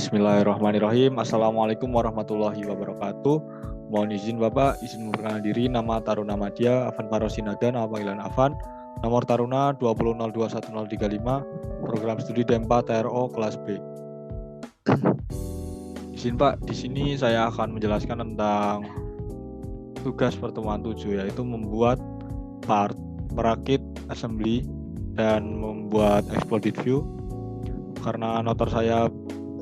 Bismillahirrahmanirrahim. Assalamualaikum warahmatullahi wabarakatuh. Mohon izin Bapak, izin memperkenalkan diri. Nama Taruna Madya, Afan Parosinaga, nama panggilan Afan. Nomor Taruna 20.021035, program studi D4 TRO kelas B. Izin Pak, di sini saya akan menjelaskan tentang tugas pertemuan 7, yaitu membuat part, merakit assembly, dan membuat exploded view. Karena notor saya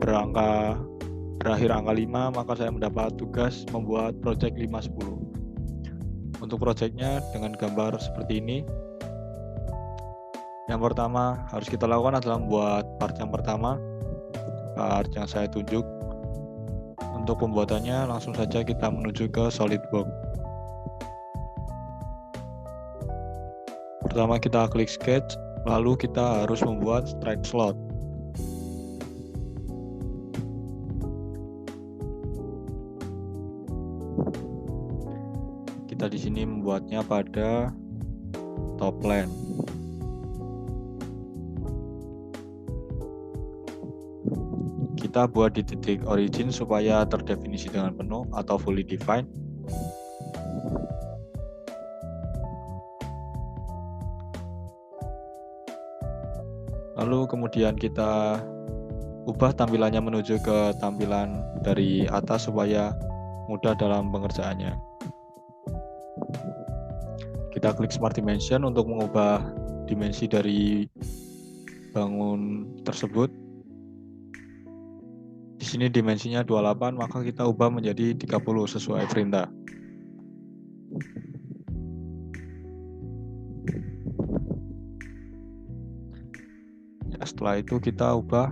berakhir angka 5, maka saya mendapat tugas membuat project 510. Untuk projectnya dengan gambar seperti ini. Yang pertama harus kita lakukan adalah membuat part yang pertama, part yang saya tunjuk. Untuk pembuatannya langsung saja kita menuju ke SolidWorks. Pertama kita klik sketch, lalu kita harus membuat straight slot. Kita di sini membuatnya pada top plane. Kita buat di titik origin supaya terdefinisi dengan penuh atau fully defined. Lalu kemudian kita ubah tampilannya menuju ke tampilan dari atas supaya mudah dalam pengerjaannya. Kita klik Smart Dimension untuk mengubah dimensi dari bangun tersebut. Di sini dimensinya 28, maka kita ubah menjadi 30 sesuai perintah. Ya, setelah itu kita ubah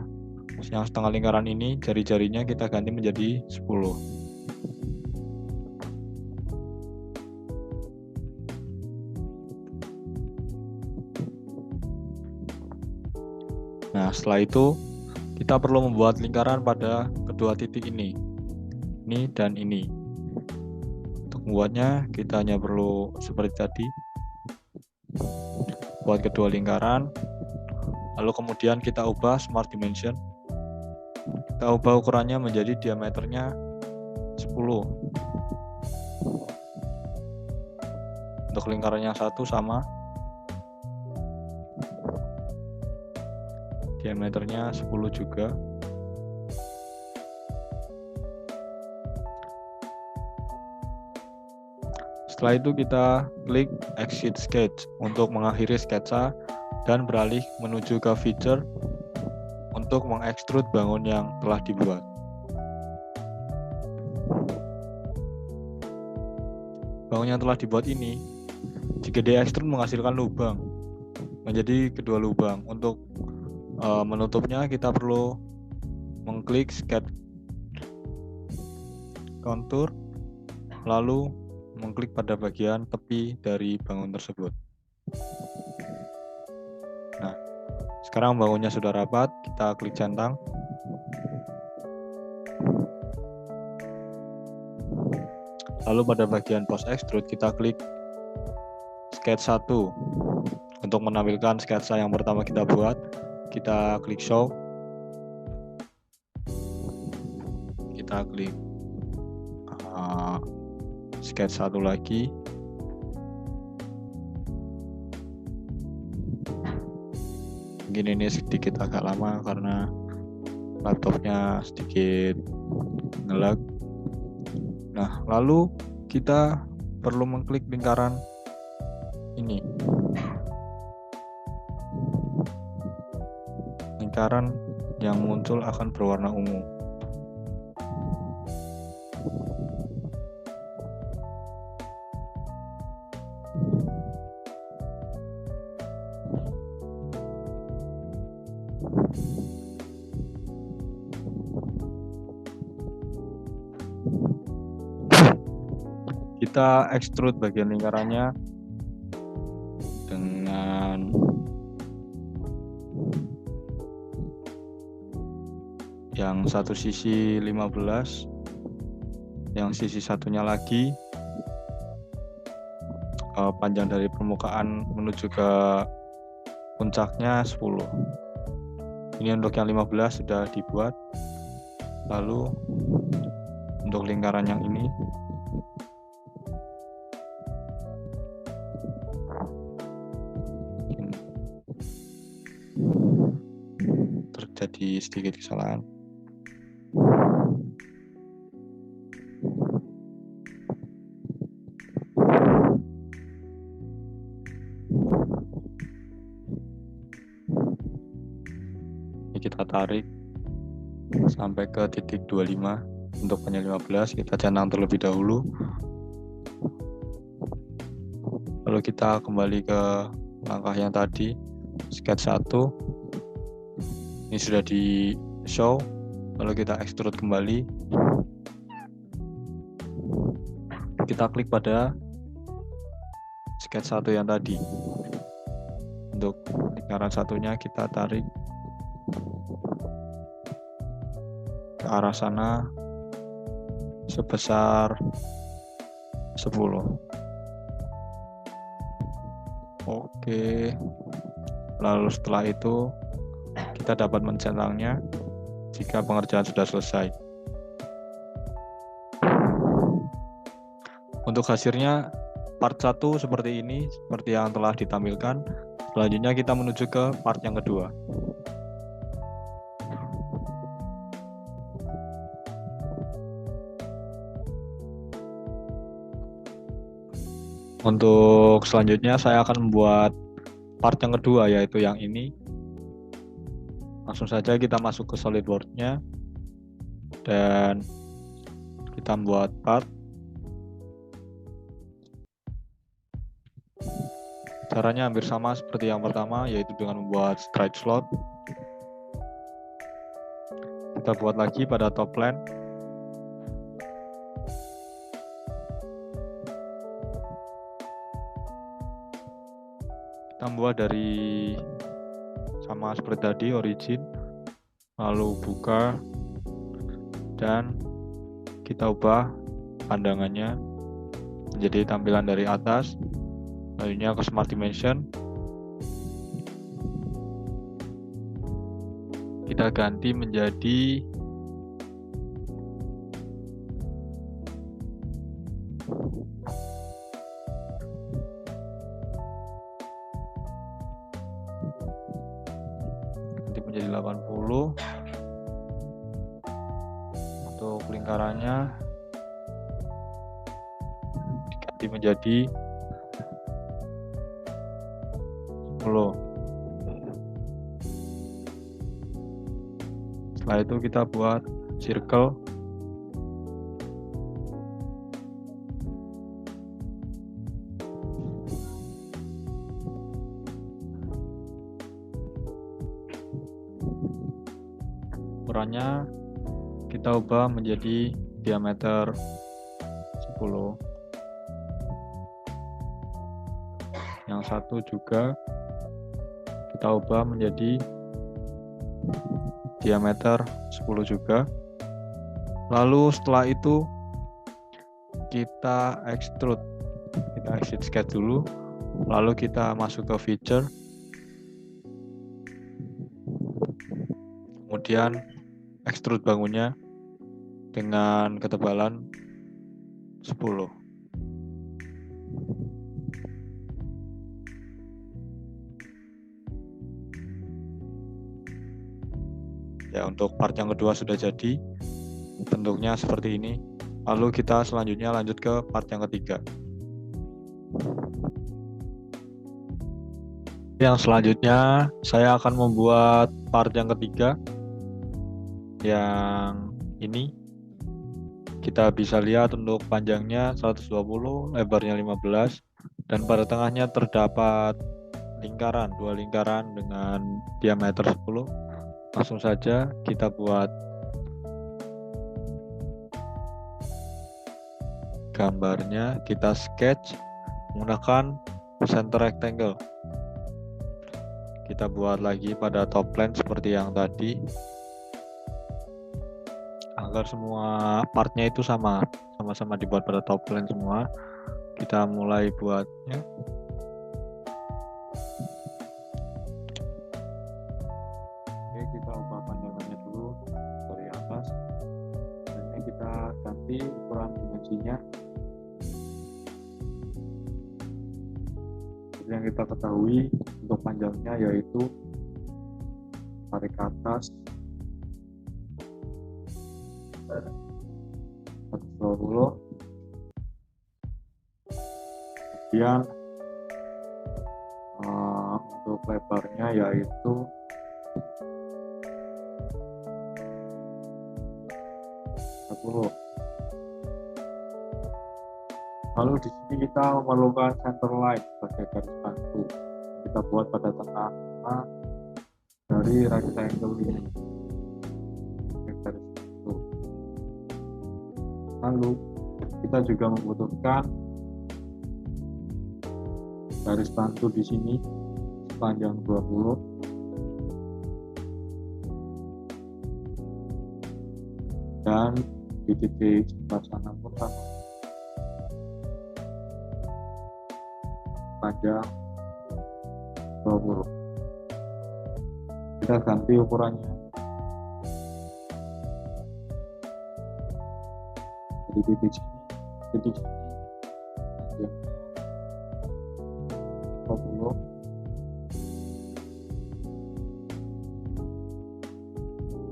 yang setengah lingkaran ini, jari-jarinya kita ganti menjadi 10. Nah, setelah itu kita perlu membuat lingkaran pada kedua titik ini dan ini. Untuk membuatnya kita hanya perlu seperti tadi, buat kedua lingkaran, lalu kemudian kita ubah Smart Dimension. Kita ubah ukurannya menjadi diameternya 10. Untuk lingkaran yang satu sama, diameternya 10 juga. Setelah itu kita klik Exit Sketch untuk mengakhiri sketsa dan beralih menuju ke feature untuk mengekstrud bangun yang telah dibuat. Bangun yang telah dibuat ini, jika diekstrud menghasilkan lubang, menjadi kedua lubang. Untuk menutupnya kita perlu mengklik sketch contour, lalu mengklik pada bagian tepi dari bangun tersebut. Nah, sekarang bangunnya sudah rapat, kita klik centang. Lalu pada bagian post extrude kita klik sketch 1 untuk menampilkan sketsa yang pertama kita buat. Kita klik show, kita klik sketch 1 lagi, mungkin ini sedikit agak lama karena laptopnya sedikit nge-lag. Nah, lalu kita perlu mengklik lingkaran ini, lingkaran yang muncul akan berwarna ungu. Kita extrude bagian lingkarannya dengan yang satu sisi 15, yang sisi satunya lagi panjang dari permukaan menuju ke puncaknya 10. Ini untuk yang 15 sudah dibuat. Lalu untuk lingkaran yang ini terjadi sedikit kesalahan. Ini kita tarik sampai ke titik 25. Untuk panjang 15 kita centang terlebih dahulu. Lalu kita kembali ke langkah yang tadi, sketch 1. Ini sudah di show. Lalu kita extrude kembali. Kita klik pada sketch 1 yang tadi. Untuk lingkaran satunya kita tarik ke arah sana sebesar 10. Oke. Lalu setelah itu kita dapat mencentangnya jika pengerjaan sudah selesai. Untuk hasilnya part 1 seperti ini, seperti yang telah ditampilkan. Selanjutnya kita menuju ke part yang kedua. Untuk selanjutnya saya akan membuat part yang kedua, yaitu yang ini. Langsung saja kita masuk ke SolidWorks-nya dan kita membuat part. Caranya hampir sama seperti yang pertama, yaitu dengan membuat straight slot. Kita buat lagi pada top plane. Kita buat dari sama seperti tadi, origin, lalu buka, dan kita ubah pandangannya menjadi tampilan dari atas. Selanjutnya ke Smart Dimension, kita ganti menjadi menjadi 80. Untuk lingkarannya diganti menjadi 10. Setelah itu kita buat circle. Ukurannya kita ubah menjadi diameter 10. Yang satu juga kita ubah menjadi diameter 10 juga. Lalu setelah itu kita extrude. Kita exit sketch dulu. Lalu kita masuk ke feature. Kemudian extrude bangunnya dengan ketebalan 10. Ya, untuk part yang kedua sudah jadi. Bentuknya seperti ini. Lalu kita selanjutnya lanjut ke part yang ketiga. Yang selanjutnya saya akan membuat part yang ketiga. Yang ini kita bisa lihat untuk panjangnya 120, lebarnya 15, dan pada tengahnya terdapat lingkaran, 2 lingkaran dengan diameter 10. Langsung saja kita buat gambarnya, kita sketch menggunakan center rectangle. Kita buat lagi pada top plane seperti yang tadi, agar semua partnya itu sama-sama dibuat pada top plane semua. Kita mulai buatnya. Oke, kita ubah pandangannya dulu dari atas. ganti ukuran dimensinya. Seperti yang kita ketahui, untuk panjangnya yaitu tarik ke atas 120, kemudian untuk lebarnya yaitu 10. Lalu di sini kita memerlukan center line sebagai garis bantu. Kita buat pada tengah-tengah dari rectangle ini. Garis bantu. Lalu kita juga membutuhkan garis bantu di sini sepanjang 20. Dan di titik sebelah sana pun sama, panjang 20. Kita ganti ukurannya. Jadi titik sini panjang 20.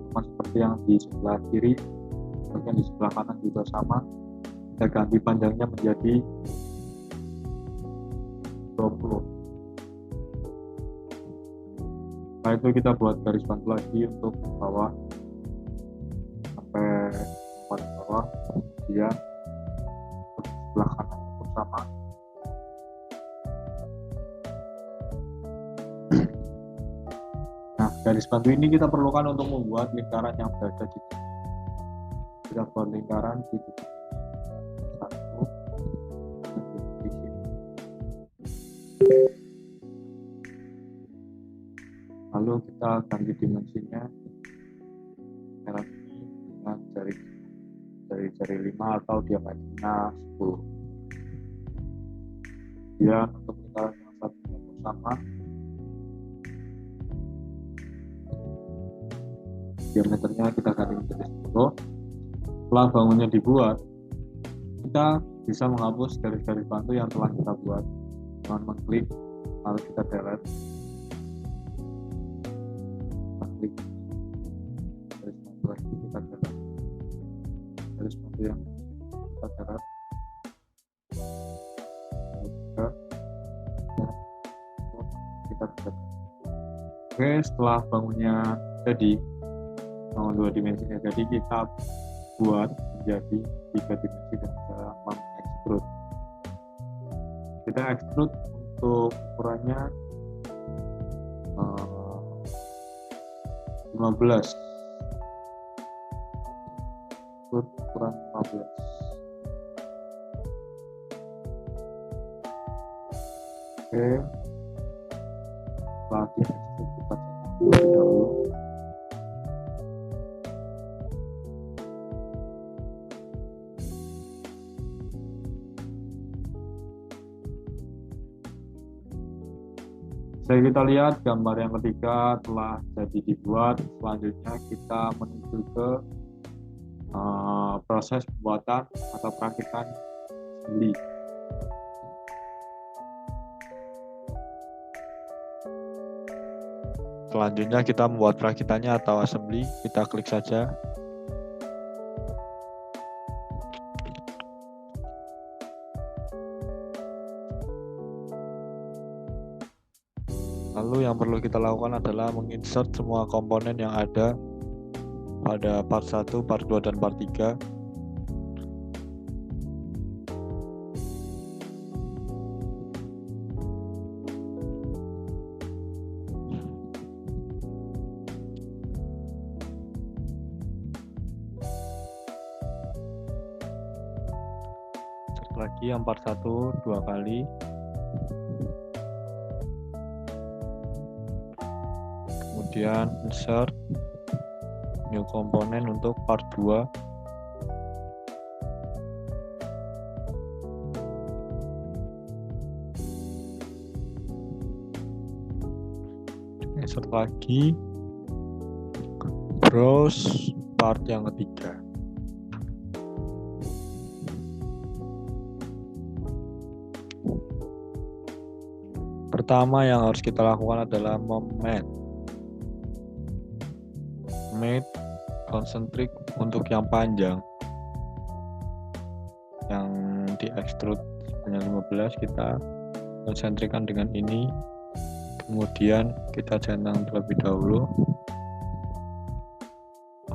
Sama seperti yang di sebelah kiri, bagian di sebelah kanan juga sama. Kita ganti panjangnya menjadi 20. Setelah itu kita buat garis bantu lagi untuk bawah sampai paling bawah, kemudian sebelah kanan pun sama. Nah, garis bantu ini kita perlukan untuk membuat lingkaran yang berada di sini. Kita buat lingkaran di titik 1 dan di titik sini. Lalu kita ganti dimensinya lingkaran ini dengan jari 5 atau diameternya 10. Kemudian untuk lingkaran yang satunya pun sama, diameternya kita ganti menjadi 10. Setelah bangunnya dibuat, kita bisa menghapus garis-garis bantu yang telah kita buat dengan mengklik, lalu kita delete. Klik garis bantu lagi, kita delete garis bantu yang kita delete. Kita delete. Oke, setelah bangunnya jadi, bangun 2 dimensinya jadi, kita buat menjadi 3 dimensi dengan cara mengekstrud. Kita ekstrud untuk ukurannya 15. Ekstrud ukuran 15. Oke. Setelah di ekstrud kita terlebih dahulu. Jadi kita lihat gambar yang ketiga telah jadi dibuat. Selanjutnya kita menuju ke proses pembuatan atau perakitan assembly. Selanjutnya kita membuat perakitannya atau assembly. Kita klik saja. Lalu yang perlu kita lakukan adalah menginsert semua komponen yang ada pada part 1, part 2, dan part 3. Lagi yang part 1 2 kali. Kemudian insert new komponen untuk part 2. Insert lagi, browse part yang ketiga. Pertama yang harus kita lakukan adalah mate konsentrik untuk yang panjang, yang di extrude sebanyak 15 kita konsentrikan dengan ini, kemudian kita centang terlebih dahulu.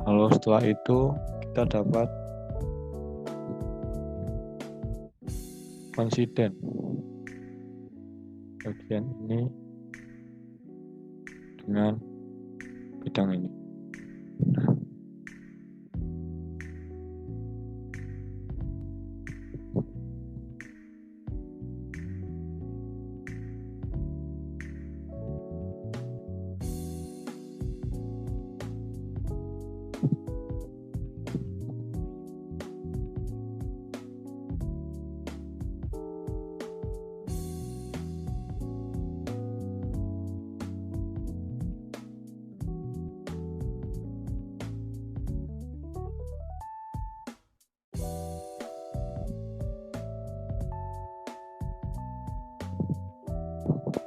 Lalu setelah itu kita dapat konsiden bagian ini dengan bidang ini.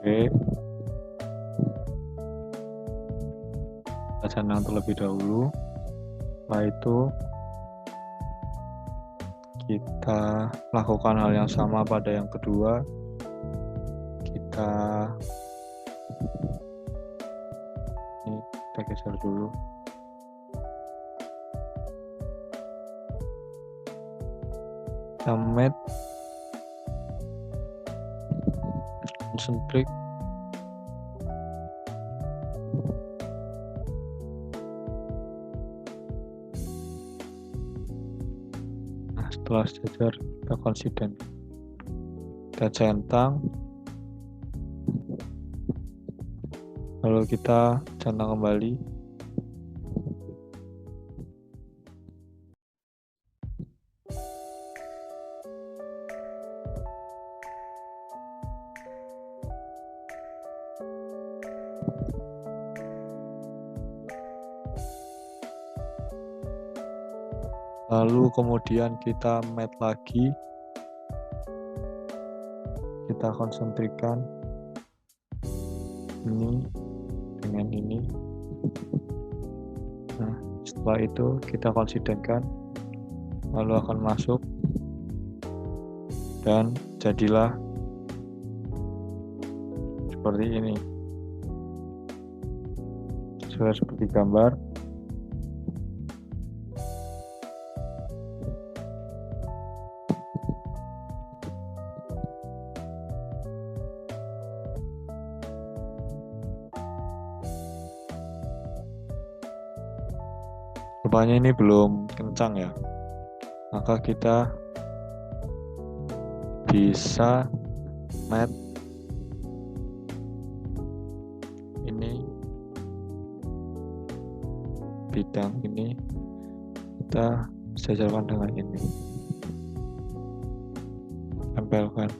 Oke, kita centang terlebih dahulu. Setelah itu kita lakukan hal yang sama pada yang kedua. Kita geser dulu. Kita mate konsentrik setelah sejajar kita konsiden, kita centang, lalu kita centang kembali. Lalu kemudian kita mate lagi, kita konsentrikan ini dengan ini. Nah, setelah itu kita konsidenkan, lalu akan masuk dan jadilah seperti ini, seperti gambar. Rupanya ini belum kencang ya, maka kita bisa mate ini, bidang ini kita sejajarkan dengan ini, tempelkan.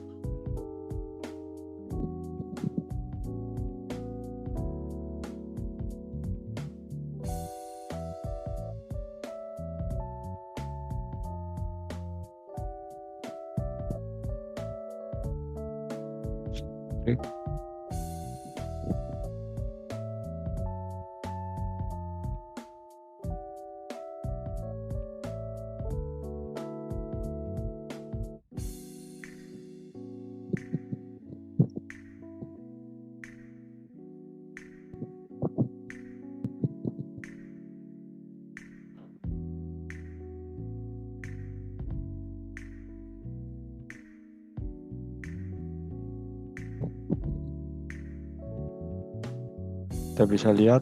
Kita bisa lihat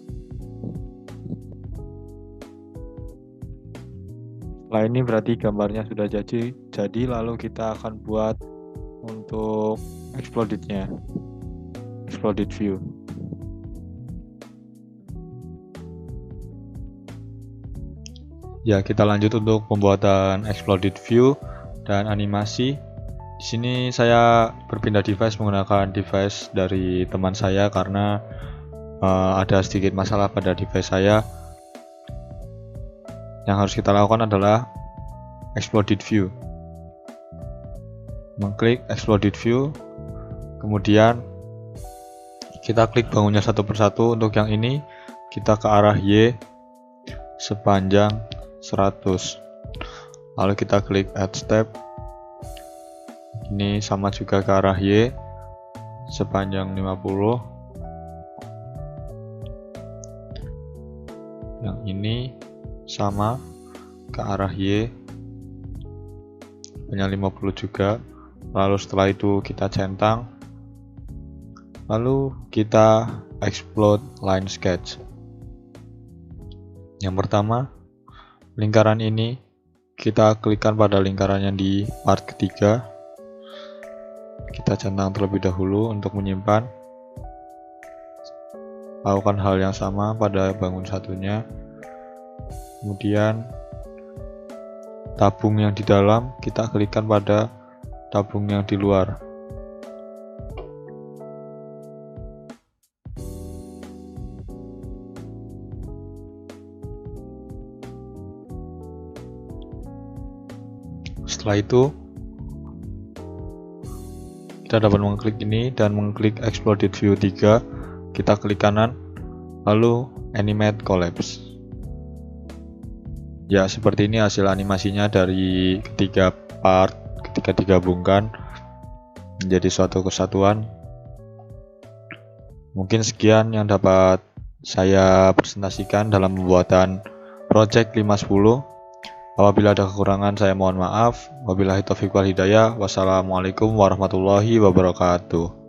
setelah ini berarti gambarnya sudah jadi, lalu kita akan buat untuk exploded-nya, exploded view. Ya, kita lanjut untuk pembuatan exploded view dan animasi. Di sini saya berpindah device menggunakan device dari teman saya karena ada sedikit masalah pada device saya. Yang harus kita lakukan adalah exploded view. Mengklik exploded view, kemudian Kita klik bangunnya satu persatu. Untuk yang ini kita ke arah Y sepanjang 100. Lalu kita klik add step. Ini sama juga ke arah Y sepanjang 50. Yang ini sama ke arah Y sepanjang 50 juga. Lalu setelah itu kita centang. Lalu kita explode line sketch. Yang pertama, lingkaran ini kita klikkan pada lingkaran yang di part ketiga. Kita centang terlebih dahulu untuk menyimpan. Lakukan hal yang sama pada bangun satunya. Kemudian tabung yang di dalam kita klikkan pada tabung yang di luar. Setelah itu kita dapat mengklik ini dan mengklik exploded view 3. Kita klik kanan, lalu animate collapse. Ya, seperti ini hasil animasinya dari ketiga part ketika digabungkan menjadi suatu kesatuan. Mungkin sekian yang dapat saya presentasikan dalam pembuatan project 510. Apabila ada kekurangan saya mohon maaf. Wabillahi taufiq wal hidayah. Wassalamualaikum warahmatullahi wabarakatuh.